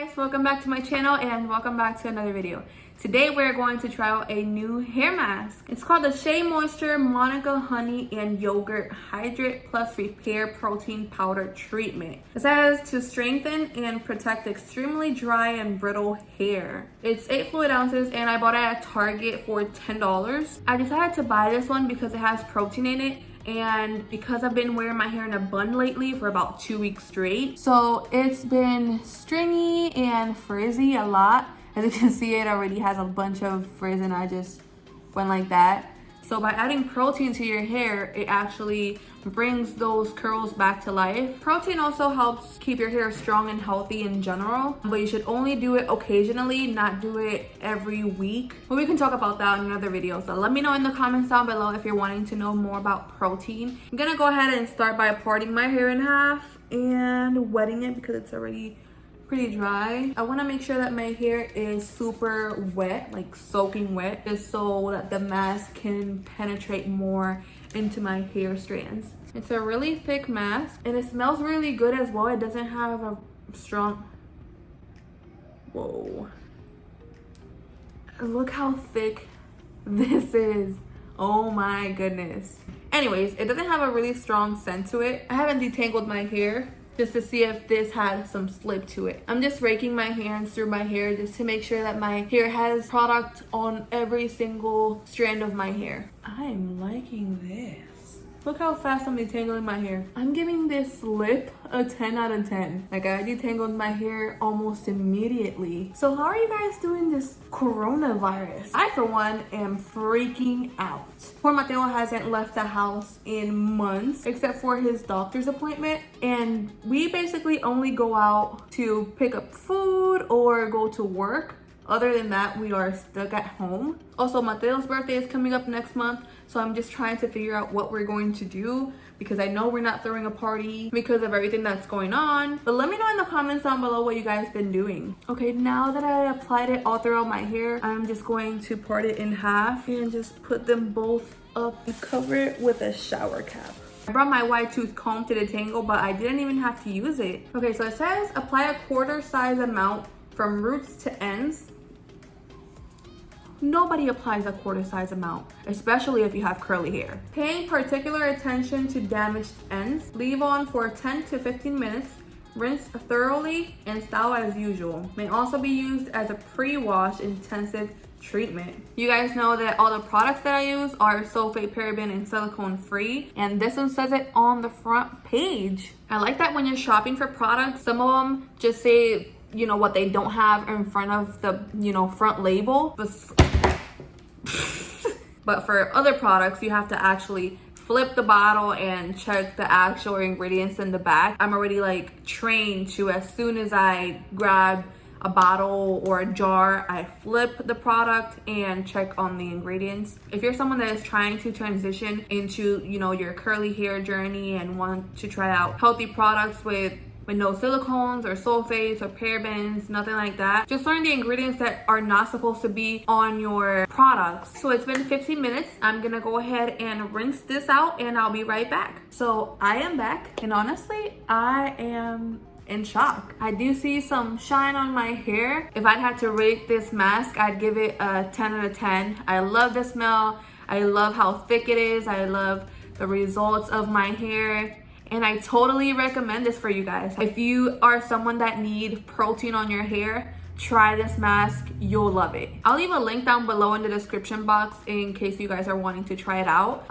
guys, welcome back to my channel and welcome back to another video. Today we're going to try out a new hair mask. It's called the SheaMoisture Monica Honey and Yogurt Hydrate Plus Repair Protein Powder Treatment. It says to strengthen and protect extremely dry and brittle hair. It's 8 fluid ounces and I bought it at Target for $10. I decided to buy this one because it has protein in it, and because I've been wearing my hair in a bun lately for about 2 weeks straight, so it's been stringy and frizzy a lot. As you can see, it already has a bunch of frizz and I just went like that. So by adding protein to your hair, it actually brings those curls back to life. Protein also helps keep your hair strong and healthy in general, but you should only do it occasionally, not do it every week. But we can talk about that in another video. So let me know in the comments down below if you're wanting to know more about protein. I'm gonna go ahead and start by parting my hair in half and wetting it because it's already pretty dry. I want to make sure that my hair is super wet, like soaking wet, just so that the mask can penetrate more into my hair strands. It's a really thick mask and it smells really good as well. It doesn't have a strong, whoa, look how thick this is. Oh my goodness. Anyways, it doesn't have a really strong scent to it. I haven't detangled my hair just to see if this had some slip to it. I'm just raking my hands through my hair just to make sure that my hair has product on every single strand of my hair. I'm liking this. Look how fast I'm detangling my hair. I'm giving this lip a 10 out of 10. Like, I detangled my hair almost immediately. So how are you guys doing this coronavirus? I, for one, am freaking out. Poor Mateo hasn't left the house in months except for his doctor's appointment. And we basically only go out to pick up food or go to work. Other than that, we are stuck at home. Also, Mateo's birthday is coming up next month, so I'm just trying to figure out what we're going to do because I know we're not throwing a party because of everything that's going on. But let me know in the comments down below what you guys been doing. Okay, now that I applied it all throughout my hair, I'm just going to part it in half and just put them both up and cover it with a shower cap. I brought my wide tooth comb to detangle, but I didn't even have to use it. Okay, so it says apply a quarter size amount from roots to ends. Nobody applies a quarter size amount, especially if you have curly hair. Paying particular attention to damaged ends, leave on for 10 to 15 minutes, rinse thoroughly, and style as usual. May also be used as a pre-wash intensive treatment. You guys know that all the products that I use are sulfate, paraben, and silicone free, and this one says it on the front page. I like that when you're shopping for products, some of them just say, you know, what they don't have in front of the, you know, front label. But for other products, you have to actually flip the bottle and check the actual ingredients in the back. I'm already like trained to, as soon as I grab a bottle or a jar, I flip the product and check on the ingredients. If you're someone that is trying to transition into, you know, your curly hair journey and want to try out healthy products with no silicones or sulfates or parabens, nothing like that, just learn the ingredients that are not supposed to be on your products. So it's been 15 minutes. I'm gonna go ahead and rinse this out and I'll be right back. So I am back, and honestly, I am in shock. I do see some shine on my hair. If I'd had to rate this mask, I'd give it a 10 out of 10. I love the smell. I love how thick it is. I love the results of my hair. And I totally recommend this for you guys. If you are someone that need protein on your hair, try this mask. You'll love it. I'll leave a link down below in the description box in case you guys are wanting to try it out.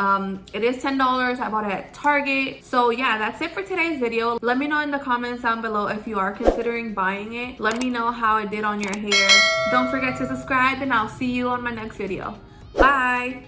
It is $10. I bought it at Target. So yeah, that's it for today's video. Let me know in the comments down below if you are considering buying it. Let me know how it did on your hair. Don't forget to subscribe, and I'll see you on my next video. Bye.